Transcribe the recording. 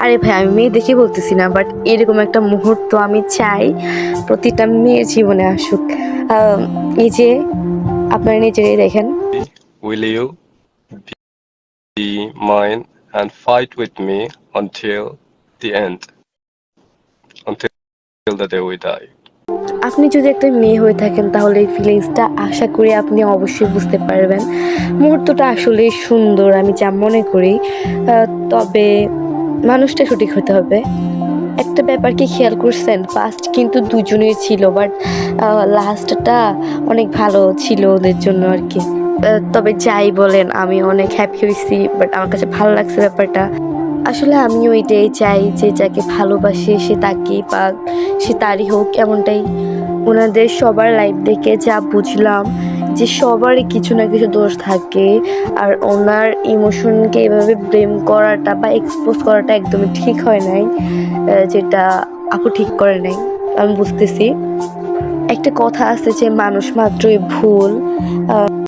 আরে ভাই, আমি মেয়ে দেখে বলতেছি না, বাট এরকম একটা মুহূর্ত আমি চাই প্রতিটা মেয়ের জীবনে আসুক। এই যে আপনারা নিজেরাই দেখেন। Will you be mine and fight with me until the end, until the day we die? আপনি যদি একটা মেয়ে হয়ে থাকেন তাহলে এই ফিলিংসটা আশা করি আপনি অবশ্যই বুঝতে পারবেন। মুহূর্তটা আসলে সুন্দর আমি যা মনে করি। তবে মানুষটা সঠিক হতে হবে। একটা ব্যাপার কি খেয়াল করছেন, ফার্স্ট কিন্তু দুজনের ছিল, বাট লাস্টটা অনেক ভালো ছিল ওদের জন্য আর কি। তবে যাই বলেন, আমি অনেক হ্যাপি হয়েছি, বাট আমার কাছে ভালো লাগছে ব্যাপারটা। আসলে আমিও এটাই চাই যে যাকে ভালোবাসে সে তাকেই পাক, সে তারই হোক, এমনটাই। ওনাদের সবার লাইফ দেখে যা বুঝলাম যে সবারই কিছু না কিছু দোষ থাকে, আর ওনার ইমোশনকে এভাবে ব্লেম করাটা বা এক্সপোজ করাটা একদমই ঠিক হয় নাই, যেটা আপু ঠিক করে নাই। আমি বুঝতেছি একটা কথা আছে যে মানুষ মাত্রই ভুল।